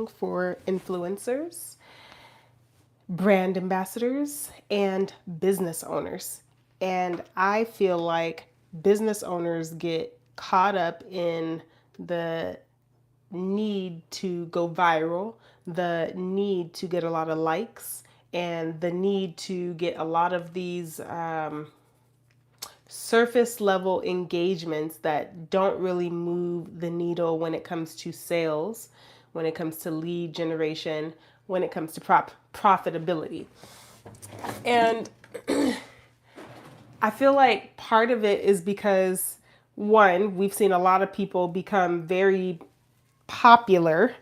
marketing for influencers, brand ambassadors, and business owners. And I feel like business owners get caught up in the need to go viral, the need to get a lot of likes, and the need to get a lot of these surface level engagements that don't really move the needle when it comes to sales, when it comes to lead generation, when it comes to profitability. And I feel like part of it is because, one, we've seen a lot of people become very popular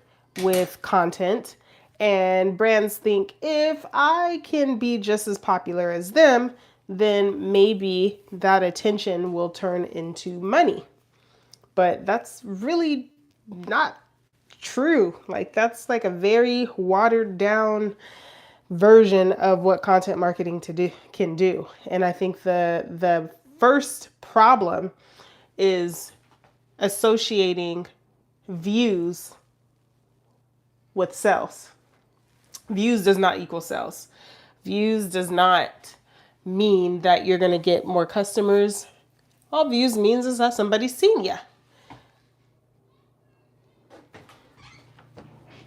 with content, and brands think if I can be just as popular as them, then maybe that attention will turn into money. But that's really not true. Like, that's like a very watered down version of what content marketing can do. And I think the first problem is associating views with sales. Views does not equal sales. Views does not mean that you're going to get more customers. All views means is that somebody's seen you.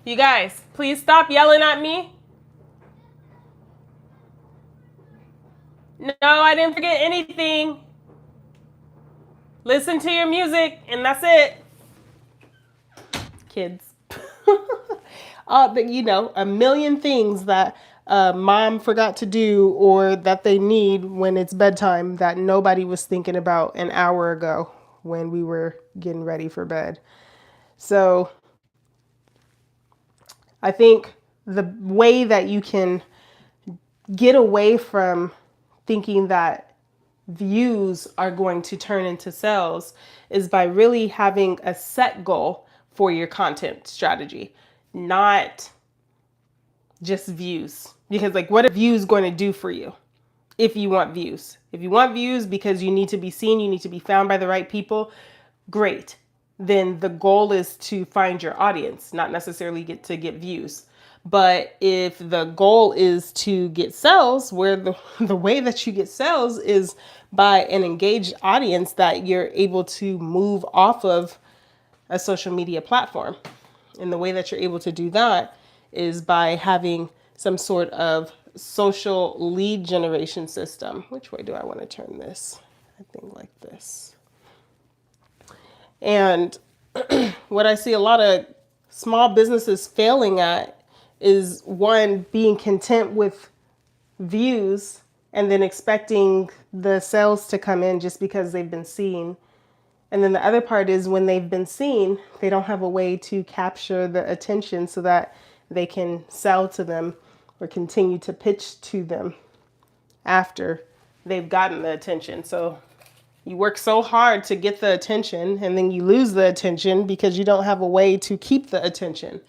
You guys, please stop yelling at me. No, I didn't forget anything. Listen to your music, and that's it. Kids. But a million things that mom forgot to do or that they need when it's bedtime that nobody was thinking about an hour ago when we were getting ready for bed. So I think the way that you can get away from thinking that views are going to turn into sales is by really having a set goal for your content strategy, not just views. Because what are views going to do for you if you want views? If you want views because you need to be seen, you need to be found by the right people, great. Then the goal is to find your audience, not necessarily get views. But if the goal is to get sales, where the way that you get sales is by an engaged audience that you're able to move off of a social media platform. And the way that you're able to do that is by having some sort of social lead generation system. Which way do I want to turn this? I think like this. And what I see a lot of small businesses failing at is, one, being content with views and then expecting the sales to come in just because they've been seen. And then the other part is when they've been seen, they don't have a way to capture the attention so that they can sell to them or continue to pitch to them after they've gotten the attention. So you work so hard to get the attention and then you lose the attention because you don't have a way to keep the attention.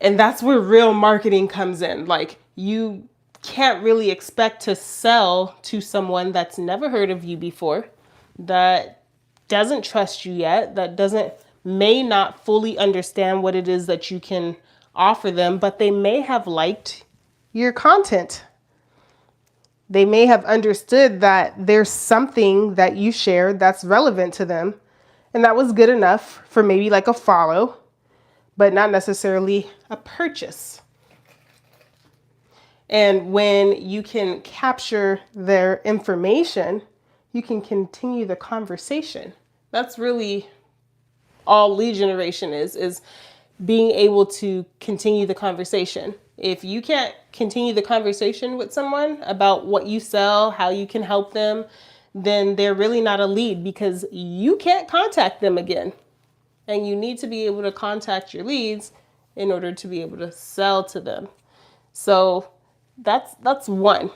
And that's where real marketing comes in. Like, you can't really expect to sell to someone that's never heard of you before, that doesn't trust you yet, that may not fully understand what it is that you can offer them, but they may have liked your content. They may have understood that there's something that you shared that's relevant to them, and that was good enough for maybe like a follow, but not necessarily a purchase. And when you can capture their information, you can continue the conversation. That's really all lead generation is being able to continue the conversation. If you can't continue the conversation with someone about what you sell, how you can help them, then they're really not a lead because you can't contact them again. And you need to be able to contact your leads in order to be able to sell to them. So that's one.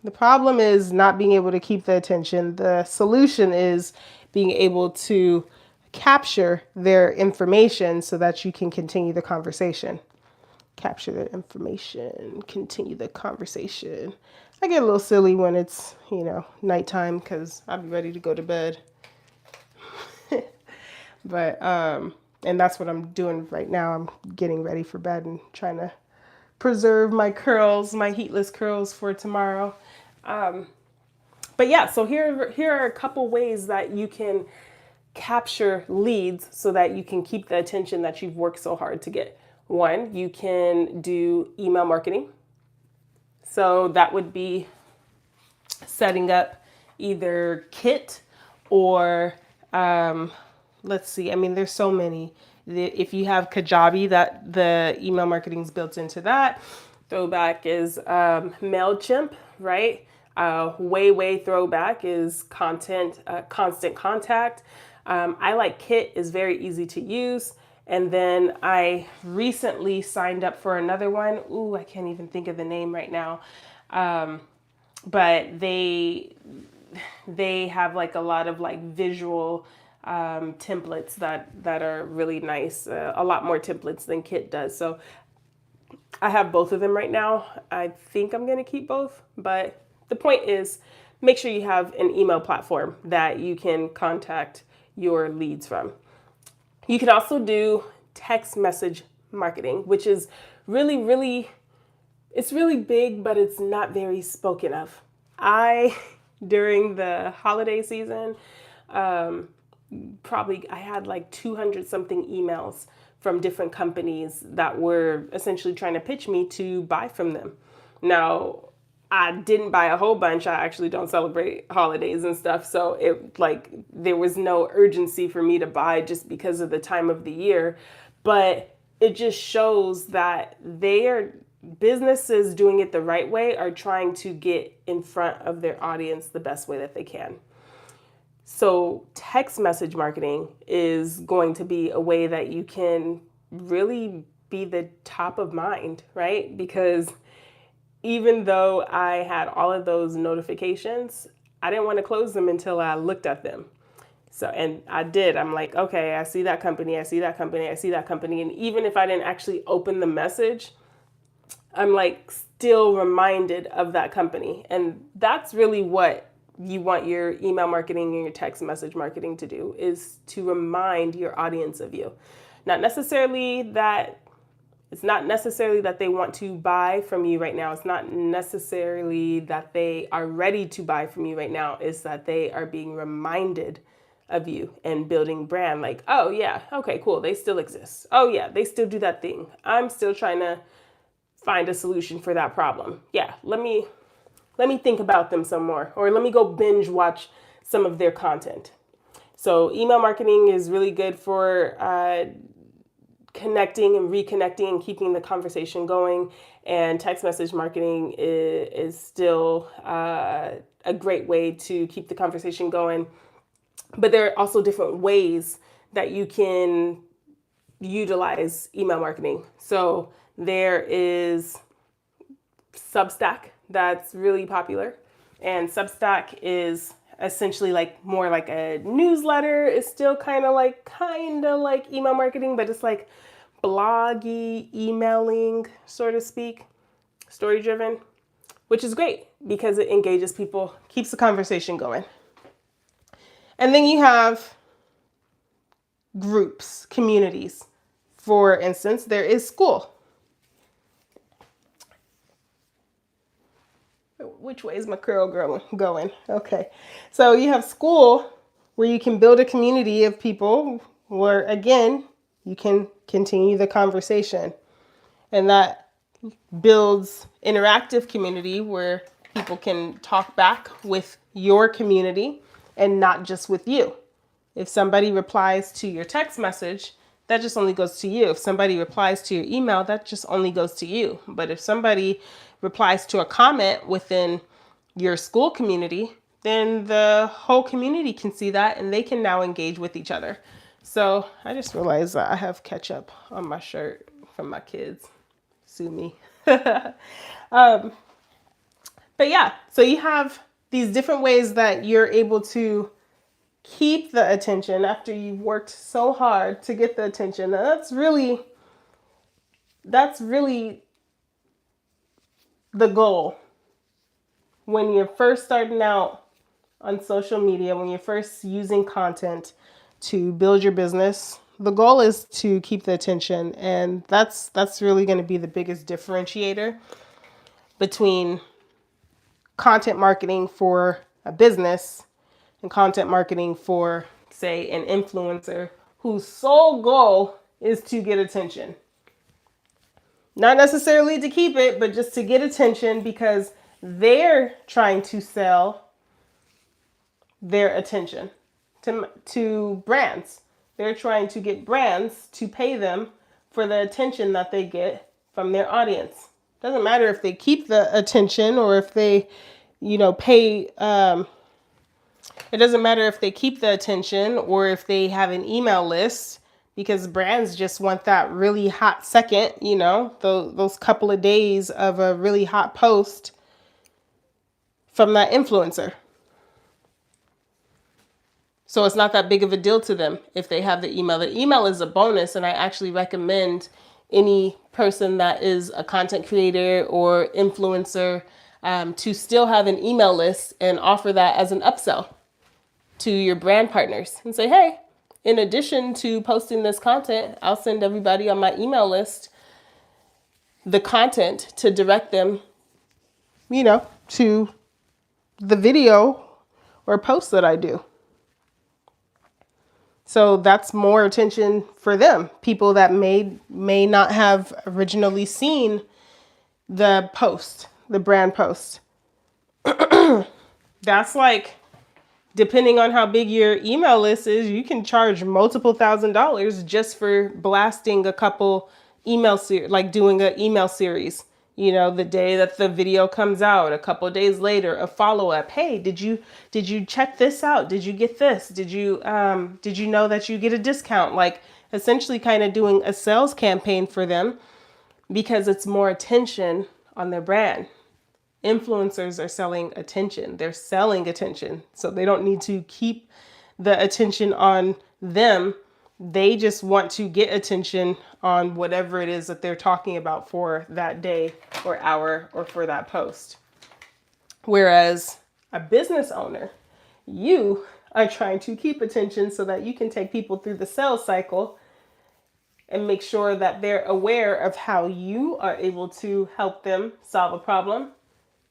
The problem is not being able to keep the attention. The solution is being able to capture their information so that you can continue the conversation. Capture their information, continue the conversation. I get a little silly when it's, nighttime because I'll be ready to go to bed. But And that's what I'm doing right now. I'm getting ready for bed and trying to preserve my curls, my heatless curls for tomorrow. But yeah, so here are a couple ways that you can capture leads so that you can keep the attention that you've worked so hard to get. One, you can do email marketing. So that would be setting up either Kit or let's see. I mean, there's so many. If you have Kajabi, that the email marketing is built into that. Throwback is MailChimp, right? Way Throwback is Constant Contact. I like Kit, is very easy to use. And then I recently signed up for another one. Ooh, I can't even think of the name right now. But they have like a lot of like visual templates that are really nice. A lot more templates than Kit does. So I have both of them right now. I think I'm going to keep both, but the point is make sure you have an email platform that you can contact your leads from. You can also do text message marketing, which is it's really big, but it's not very spoken of. During the holiday season, I had like 200 something emails from different companies that were essentially trying to pitch me to buy from them. Now, I didn't buy a whole bunch. I actually don't celebrate holidays and stuff. So there was no urgency for me to buy just because of the time of the year. But it just shows that businesses doing it the right way are trying to get in front of their audience the best way that they can. So text message marketing is going to be a way that you can really be the top of mind, right? Because even though I had all of those notifications, I didn't want to close them until I looked at them. So, and I did. I'm like, okay, I see that company, I see that company, I see that company. And even if I didn't actually open the message, I'm like still reminded of that company. And that's really what you want your email marketing and your text message marketing to do, is to remind your audience of you. It's not necessarily that they want to buy from you right now. It's not necessarily that they are ready to buy from you right now. It's that they are being reminded of you and building brand. Like, oh yeah, okay, cool. They still exist. Oh yeah, they still do that thing. I'm still trying to find a solution for that problem. Yeah, let me think about them some more, or let me go binge watch some of their content. So email marketing is really good for connecting and reconnecting and keeping the conversation going. And text message marketing is still a great way to keep the conversation going. But there are also different ways that you can utilize email marketing. So there is Substack that's really popular. And Substack is essentially like more like a newsletter. It's still kind of like email marketing, but it's like bloggy emailing, so to speak, story driven, which is great because it engages people, keeps the conversation going. And then you have groups, communities. For instance, there is school. Which way is my curl going? Okay. So you have school where you can build a community of people where, again, you can continue the conversation. And that builds interactive community where people can talk back with your community and not just with you. If somebody replies to your text message, that just only goes to you. If somebody replies to your email, that just only goes to you. But if somebody replies to a comment within your school community, then the whole community can see that and they can now engage with each other. So I just realized that I have ketchup on my shirt from my kids. Sue me. But yeah, so you have these different ways that you're able to keep the attention after you've worked so hard to get the attention. And that's really the goal. When you're first starting out on social media, when you're first using content to build your business, the goal is to keep the attention, and that's really going to be the biggest differentiator between content marketing for a business and content marketing for, say, an influencer whose sole goal is to get attention. Not necessarily to keep it, but just to get attention because they're trying to sell their attention to brands. They're trying to get brands to pay them for the attention that they get from their audience. Doesn't matter if they keep the attention or if they, pay. It doesn't matter if they keep the attention or if they have an email list, because brands just want that really hot second, those couple of days of a really hot post from that influencer. So it's not that big of a deal to them if they have the email. The email is a bonus, and I actually recommend any person that is a content creator or influencer to still have an email list and offer that as an upsell to your brand partners and say, hey, in addition to posting this content, I'll send everybody on my email list the content to direct them, to the video or post that I do. So that's more attention for them. People that may not have originally seen the post, the brand post. That's like, depending on how big your email list is, you can charge multiple $1,000s just for blasting a couple email series, like doing an email series. The day that the video comes out, a couple of days later, a follow-up. Hey, did you check this out? Did you get this? Did you know that you get a discount? Like, essentially kind of doing a sales campaign for them because it's more attention on their brand. Influencers are selling attention. They're selling attention. So they don't need to keep the attention on them. They just want to get attention on whatever it is that they're talking about for that day or hour or for that post. Whereas a business owner, you are trying to keep attention so that you can take people through the sales cycle and make sure that they're aware of how you are able to help them solve a problem,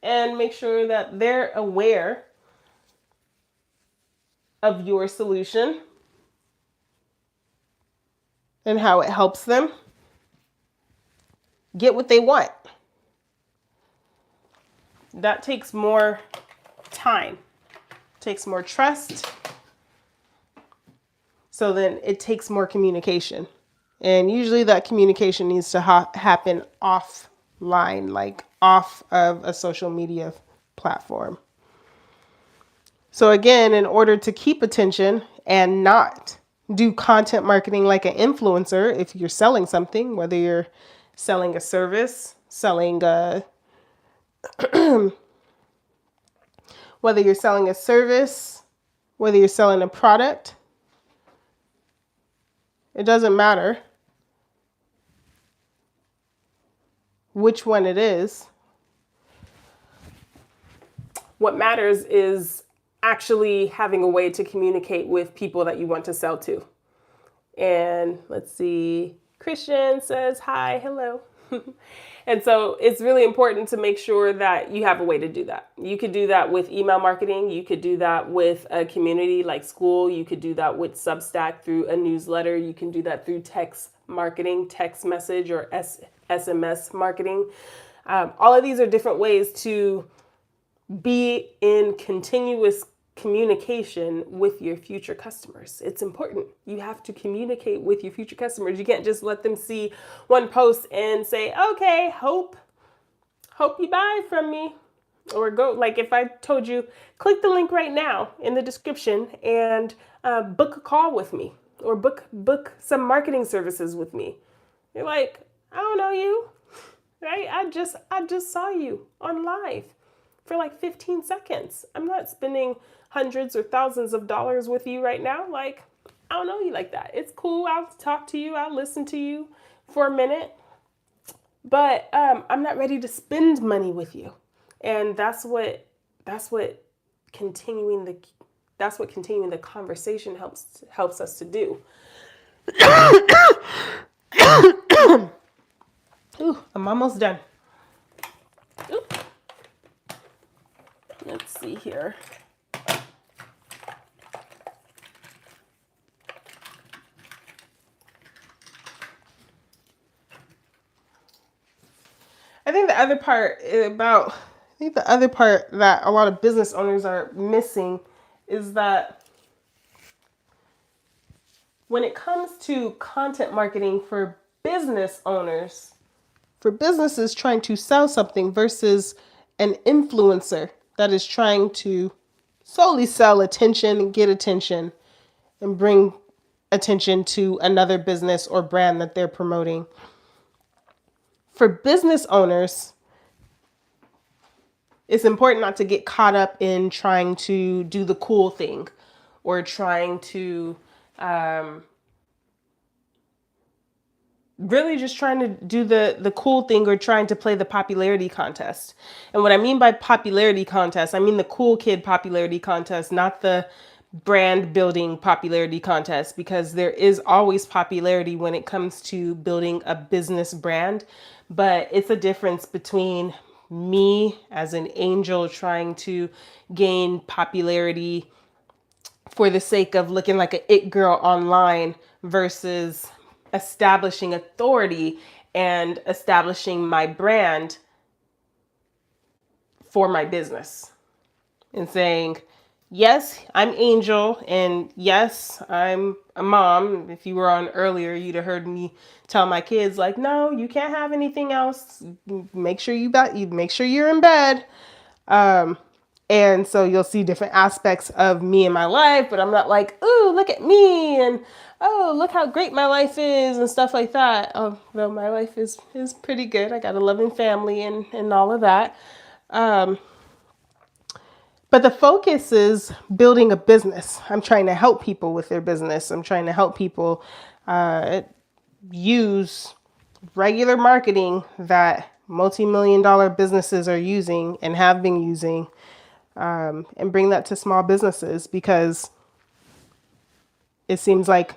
and make sure that they're aware of your solution and how it helps them get what they want. That takes more time, takes more trust. So then it takes more communication. And usually that communication needs to happen offline, like off of a social media platform. So again, in order to keep attention and not do content marketing like an influencer, if you're selling something, whether you're selling a service, whether you're selling a service, whether you're selling a product, it doesn't matter which one it is. What matters is actually having a way to communicate with people that you want to sell to. And let's see, Christian says, hi, hello. And so it's really important to make sure that you have a way to do that. You could do that with email marketing. You could do that with a community like Skool. You could do that with Substack through a newsletter. You can do that through text marketing, text message, or SMS marketing. All of these are different ways to be in continuous communication with your future customers. It's important. You have to communicate with your future customers. You can't just let them see one post and say, okay, hope you buy from me. Or go, like if I told you, click the link right now in the description and book a call with me, or book some marketing services with me. You're like, I don't know you, right? I just saw you on live for like 15 seconds. I'm not spending hundreds or thousands of dollars with you right now. Like, I don't know you like that. It's cool. I'll talk to you. I'll listen to you for a minute. But I'm not ready to spend money with you. And that's what continuing the conversation helps us to do. Ooh, I'm almost done. Ooh. Let's see here. I think the other part that a lot of business owners are missing is that when it comes to content marketing for business owners, for businesses trying to sell something versus an influencer that is trying to solely sell attention and get attention and bring attention to another business or brand that they're promoting. For business owners, it's important not to get caught up in trying to do the cool thing or trying to really just trying to do the cool thing or trying to play the popularity contest. And what I mean by popularity contest, I mean the cool kid popularity contest, not the brand building popularity contest, because there is always popularity when it comes to building a business brand. But it's a difference between me as an angel trying to gain popularity for the sake of looking like a it girl online versus establishing authority and establishing my brand for my business and saying, yes, I'm Angel, and yes, I'm a mom. If you were on earlier, you'd have heard me tell my kids, like, no, you can't have anything else. Make sure make sure you're in bed. And so you'll see different aspects of me in my life, but I'm not like, ooh, look at me, and oh, look how great my life is, and stuff like that. Though my life is pretty good. I got a loving family and all of that. But the focus is building a business. I'm trying to help people with their business. I'm trying to help people use regular marketing that multi-million-dollar businesses are using and have been using, and bring that to small businesses, because it seems like,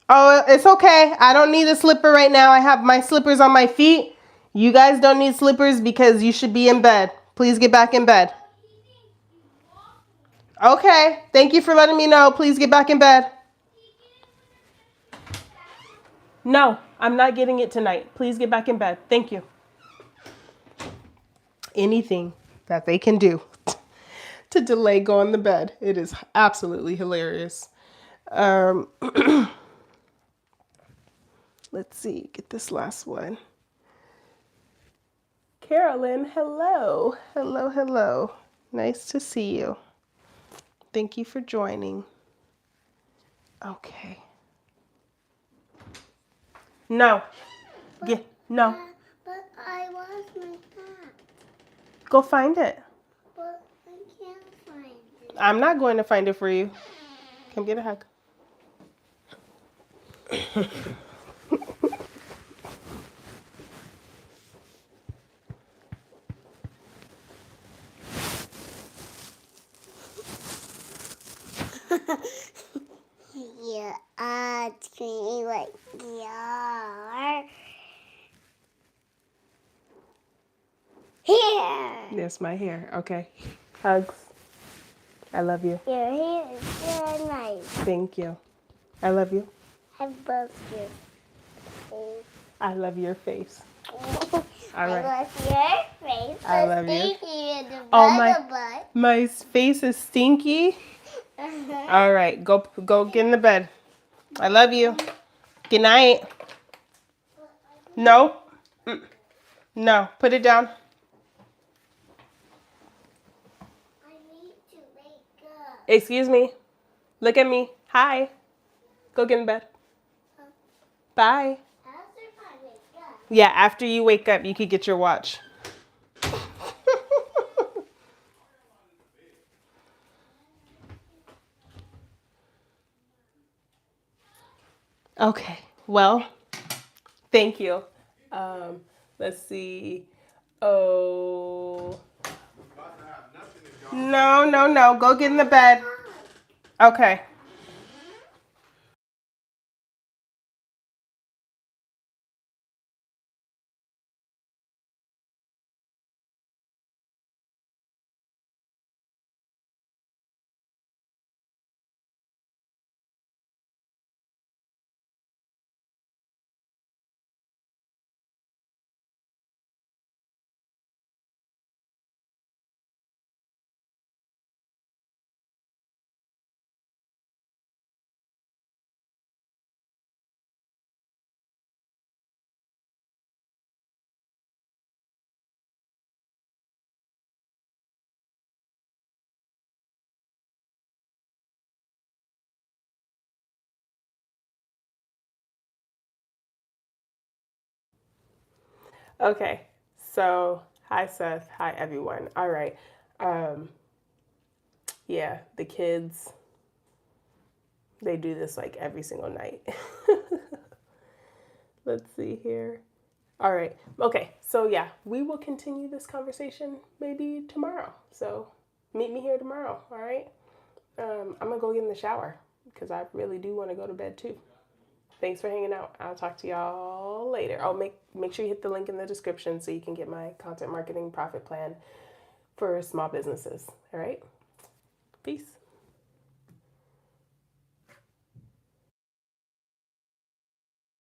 oh, it's okay. I don't need a slipper right now. I have my slippers on my feet. You guys don't need slippers because you should be in bed. Please get back in bed. Okay. Thank you for letting me know. Please get back in bed. No, I'm not getting it tonight. Please get back in bed. Thank you. Anything that they can do to delay going to bed. It is absolutely hilarious. Let's see. Get this last one. Carolyn, hello. Hello, hello. Nice to see you. Thank you for joining. Okay. No. No. But I lost my hat. Go find it. But I can't find it. I'm not going to find it for you. Come get a hug. You asked me what you are. Here. Yes, my hair. Okay. Hugs. I love you. Your hair is so nice. Thank you. I love you. I love your face. I love your face. All I right. love your face. I love you. In the Oh, butt. my face is stinky. All right. Go get in the bed. I love you. Good night. No. No. Put it down. I need to wake up. Excuse me. Look at me. Hi. Go get in bed. Bye. After I wake up. Yeah, after you wake up, you could get your watch. Okay. Well, thank you. Let's see. Oh. No. Go get in the bed. Okay. Okay. So, hi Seth. Hi everyone. All right. Um, yeah, the kids, they do this like every single night. Let's see here. All right. Okay. So, yeah, we will continue this conversation maybe tomorrow. So, meet me here tomorrow. All right. I'm going to go get in the shower because I really do want to go to bed too. Thanks for hanging out. I'll talk to y'all later. Oh, make sure you hit the link in the description so you can get my content marketing profit plan for small businesses. All right. Peace.